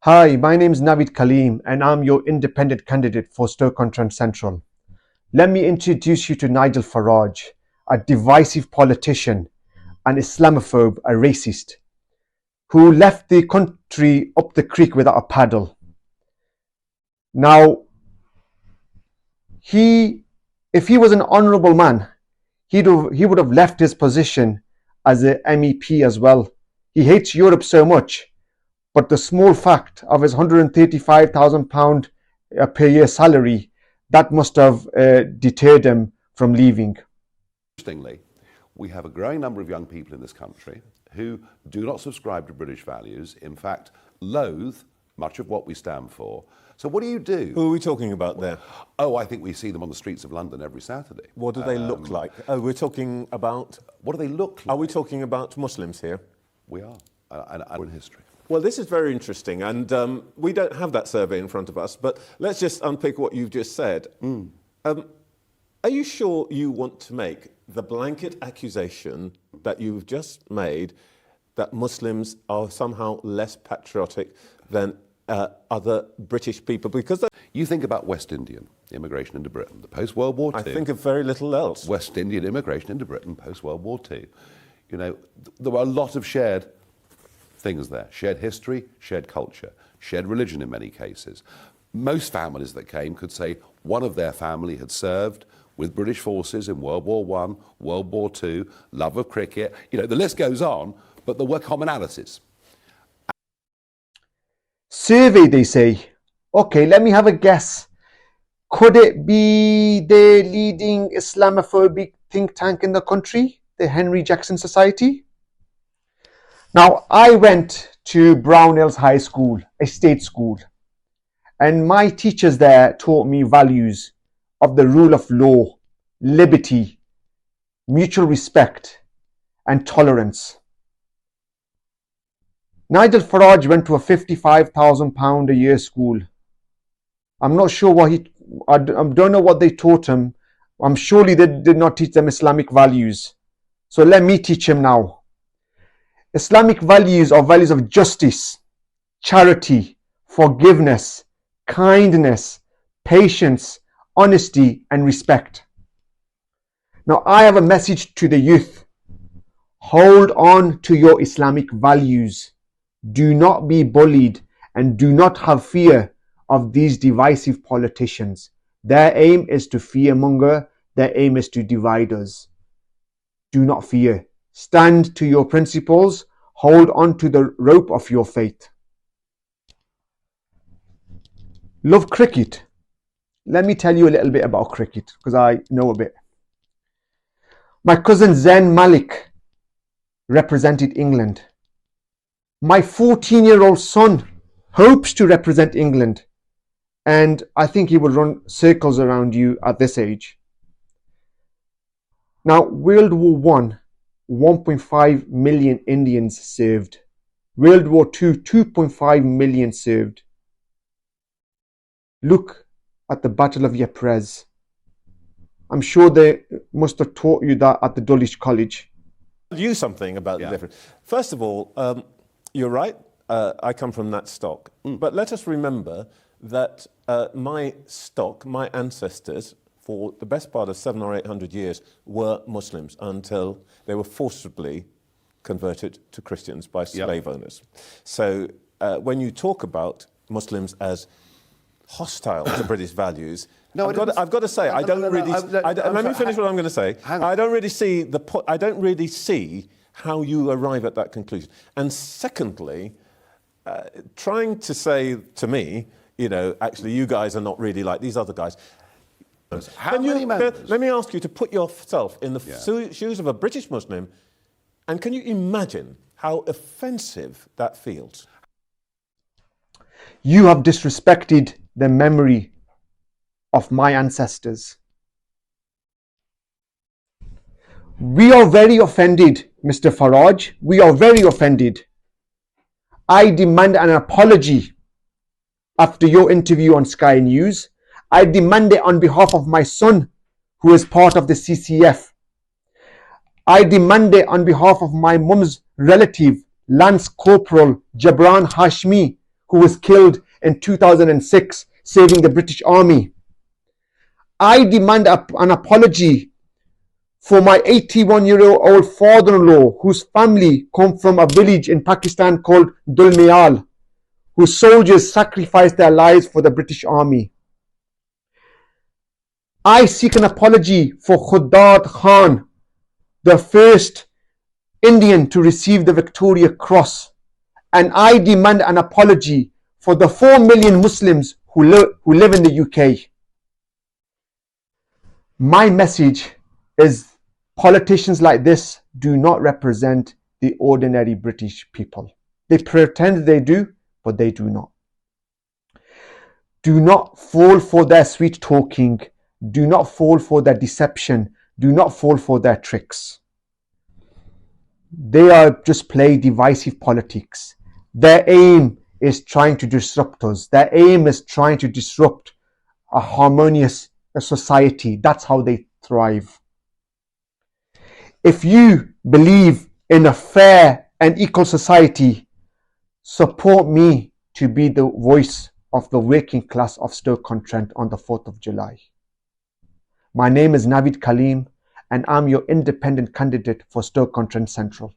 Hi, my name is Navid Kaleem and I'm your independent candidate for Stoke-on-Trent Central. Let me introduce you to Nigel Farage, a divisive politician, an Islamophobe, a racist, who left the country up the creek without a paddle. Now, if he was an honourable man, he would have left his position as a MEP as well. He hates Europe so much, but the small fact of his £135,000 per year salary, that must have deterred him from leaving. Interestingly, we have a growing number of young people in this country who do not subscribe to British values, in fact, loathe much of what we stand for. So what do you do? Who are we talking about there? Oh, I think we see them on the streets of London every Saturday. What do they look like? Oh, we're talking about... What do they look like? Are we talking about Muslims here? We are, and we're in history. Well, this is very interesting, and we don't have that survey in front of us, but let's just unpick what you've just said. Are you sure you want to make the blanket accusation that you've just made that Muslims are somehow less patriotic than other British people? Because you think about West Indian immigration into Britain, the post-World War II. I think of very little else. West Indian immigration into Britain, post-World War II. You know, there were a lot of shared things there. Shared history, shared culture, shared religion in many cases. Most families that came could say one of their family had served with British forces in World War I, World War II, love of cricket. You know, the list goes on, but there were commonalities. Survey, they say. Okay, let me have a guess. Could it be the leading Islamophobic think tank in the country, the Henry Jackson Society? Now, I went to Brownells High School, a state school, and my teachers there taught me values of the rule of law, liberty, mutual respect, and tolerance. Nigel Farage went to a £55,000 a year school. I'm not sure what I don't know what they taught him. I'm surely they did not teach them Islamic values. So let me teach him now. Islamic values are values of justice, charity, forgiveness, kindness, patience, honesty, and respect. Now, I have a message to the youth. Hold on to your Islamic values. Do not be bullied and do not have fear of these divisive politicians. Their aim is to fearmonger. Their aim is to divide us. Do not fear. Stand to your principles. Hold on to the rope of your faith. Love cricket. Let me tell you a little bit about cricket because I know a bit. My cousin Zain Malik represented England. My 14-year-old son hopes to represent England, and I think he will run circles around you at this age. Now, World War I, 1.5 million Indians served. World War II, 2.5 million served. Look at the Battle of Ypres. I'm sure they must have taught you that at the Dulwich College. You something about the difference. First of all, you're right. I come from that stock. But let us remember that my stock, my ancestors, for the best part of 700 or 800 years, were Muslims until they were forcibly converted to Christians by slave owners. So when you talk about Muslims as hostile to British values, I've got to say, I don't really. Let me finish what I'm going to say. I don't really see I don't really see how you arrive at that conclusion. And secondly, trying to say to me, you know, actually, you guys are not really like these other guys. Let me ask you to put yourself in the shoes of a British Muslim, and can you imagine how offensive that feels? You have disrespected the memory of my ancestors. We are very offended, Mr. Farage. We are very offended. I demand an apology after your interview on Sky News. I demand it on behalf of my son, who is part of the CCF. I demand it on behalf of my mum's relative, Lance Corporal Jabran Hashmi, who was killed in 2006 saving the British Army. I demand an apology for my 81-year-old father-in-law whose family come from a village in Pakistan called Dulmiyal, whose soldiers sacrificed their lives for the British Army. I seek an apology for Khuddad Khan, the first Indian to receive the Victoria Cross, and I demand an apology for the 4 million Muslims who live in the UK. My message is politicians like this do not represent the ordinary British people. They pretend they do, but they do not. Do not fall for their sweet talking. Do not fall for their deception. Do not fall for their tricks. They are just playing divisive politics. Their aim is trying to disrupt us. Their aim is trying to disrupt a harmonious society. That's how they thrive. If you believe in a fair and equal society, support me to be the voice of the working class of Stoke-on-Trent on the 4th of July. My name is Navid Kaleem and I'm your independent candidate for Stoke-on-Trent Central.